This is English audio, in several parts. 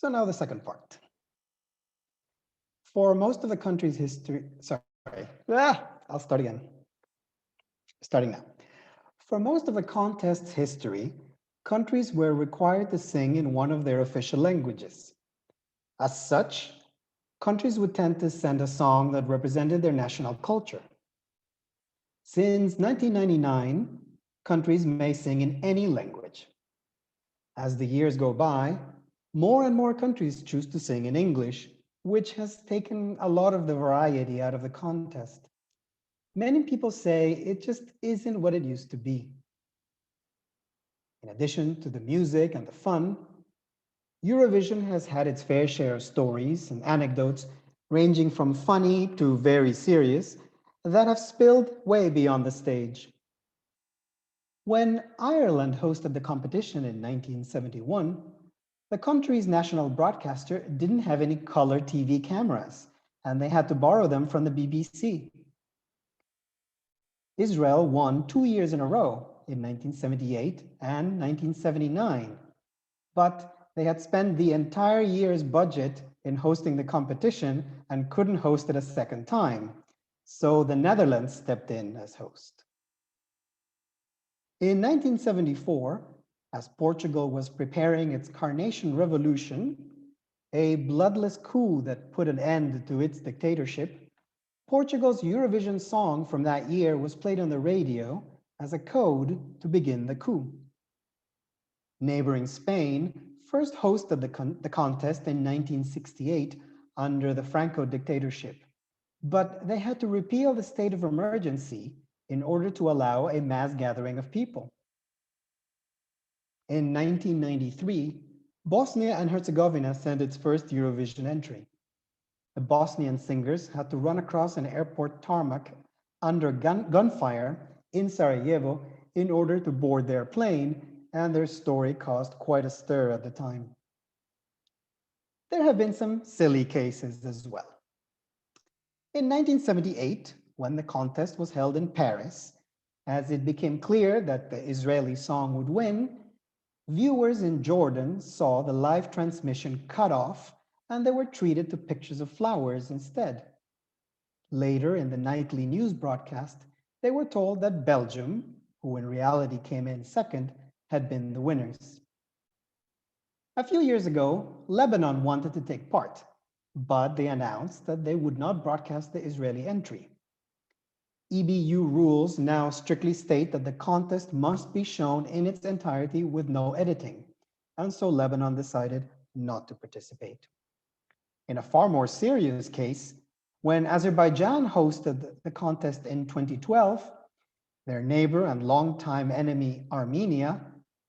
So now the second part. For most of the country's history, I'll start again. Starting now. For most of the contest's history, countries were required to sing in one of their official languages. As such, countries would tend to send a song that represented their national culture. Since 1999, countries may sing in any language. As the years go by, more and more countries choose to sing in English, which has taken a lot of the variety out of the contest. Many people say it just isn't what it used to be. In addition to the music and the fun, Eurovision has had its fair share of stories and anecdotes ranging from funny to very serious that have spilled way beyond the stage. When Ireland hosted the competition in 1971, the country's national broadcaster didn't have any color TV cameras, and they had to borrow them from the BBC. Israel won 2 years in a row in 1978 and 1979, but they had spent the entire year's budget in hosting the competition and couldn't host it a second time, so the Netherlands stepped in as host. In 1974, as Portugal was preparing its Carnation Revolution, a bloodless coup that put an end to its dictatorship, Portugal's Eurovision song from that year was played on the radio as a code to begin the coup. Neighboring Spain first hosted the contest in 1968 under the Franco dictatorship, but they had to repeal the state of emergency in order to allow a mass gathering of people. In 1993, Bosnia and Herzegovina sent its first Eurovision entry. The Bosnian singers had to run across an airport tarmac under gunfire in Sarajevo in order to board their plane, and their story caused quite a stir at the time. There have been some silly cases as well. In 1978, when the contest was held in Paris, as it became clear that the Israeli song would win, viewers in Jordan saw the live transmission cut off and they were treated to pictures of flowers instead. Later in the nightly news broadcast, they were told that Belgium, who in reality came in second, had been the winners. A few years ago, Lebanon wanted to take part, but they announced that they would not broadcast the Israeli entry. EBU rules now strictly state that the contest must be shown in its entirety with no editing, and so Lebanon decided not to participate. In a far more serious case, when Azerbaijan hosted the contest in 2012, their neighbor and longtime enemy Armenia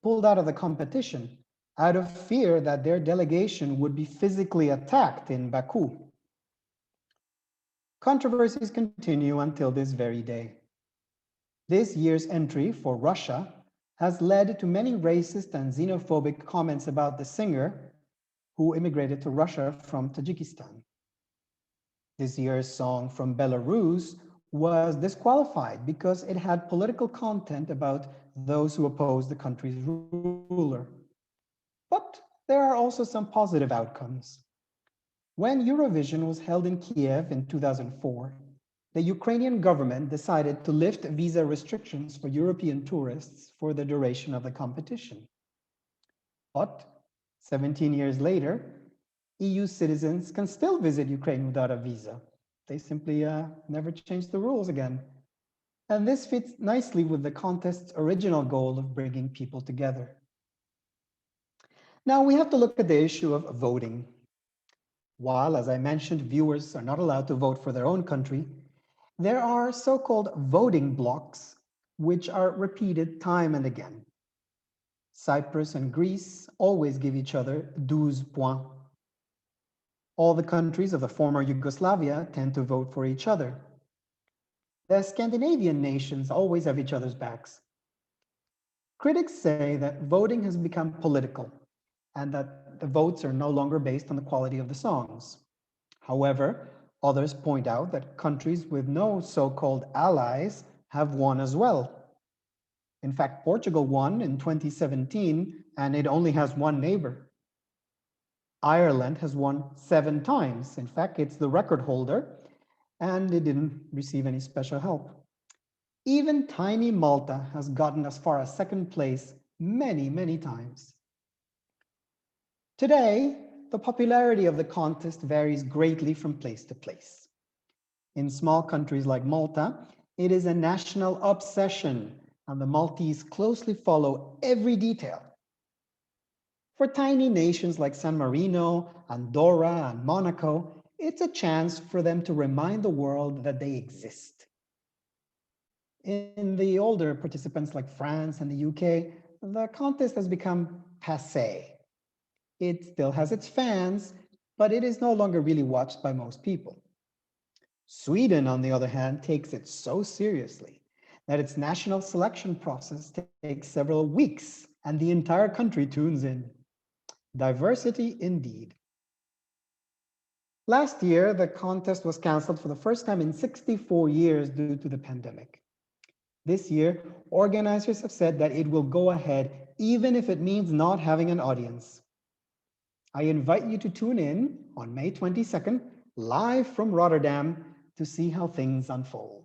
pulled out of the competition out of fear that their delegation would be physically attacked in Baku. Controversies continue until this very day. This year's entry for Russia has led to many racist and xenophobic comments about the singer who immigrated to Russia from Tajikistan. This year's song from Belarus was disqualified because it had political content about those who oppose the country's ruler. But there are also some positive outcomes. When Eurovision was held in Kiev in 2004, the Ukrainian government decided to lift visa restrictions for European tourists for the duration of the competition. But 17 years later, EU citizens can still visit Ukraine without a visa. They simply never changed the rules again. And this fits nicely with the contest's original goal of bringing people together. Now we have to look at the issue of voting. While, as I mentioned, viewers are not allowed to vote for their own country, there are so-called voting blocks, which are repeated time and again. Cyprus and Greece always give each other 12 points. All the countries of the former Yugoslavia tend to vote for each other. The Scandinavian nations always have each other's backs. Critics say that voting has become political and that the votes are no longer based on the quality of the songs. However, others point out that countries with no so-called allies have won as well. In fact, Portugal won in 2017, and it only has one neighbor. Ireland has won 7 times. In fact, it's the record holder, and it didn't receive any special help. Even tiny Malta has gotten as far as 2nd place many, many times. Today, the popularity of the contest varies greatly from place to place. In small countries like Malta, it is a national obsession, and the Maltese closely follow every detail. For tiny nations like San Marino, Andorra, and Monaco, it's a chance for them to remind the world that they exist. In the older participants like France and the UK, the contest has become passé. It still has its fans, but it is no longer really watched by most people. Sweden, on the other hand, takes it so seriously that its national selection process takes several weeks, and the entire country tunes in. Diversity indeed. Last year, the contest was canceled for the first time in 64 years due to the pandemic. This year, organizers have said that it will go ahead even if it means not having an audience. I invite you to tune in on May 22nd, live from Rotterdam, to see how things unfold.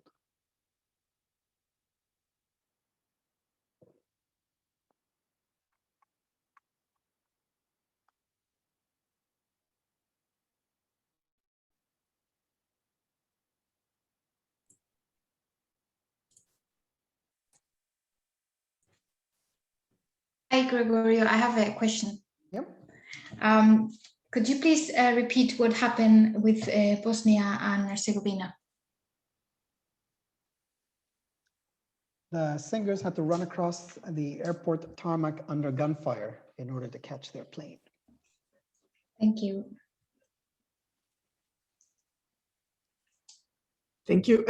Hi, Gregorio. I have a question. Yep. Could you please repeat what happened with Bosnia and Herzegovina? The singers had to run across the airport tarmac under gunfire in order to catch their plane. Thank you. Thank you.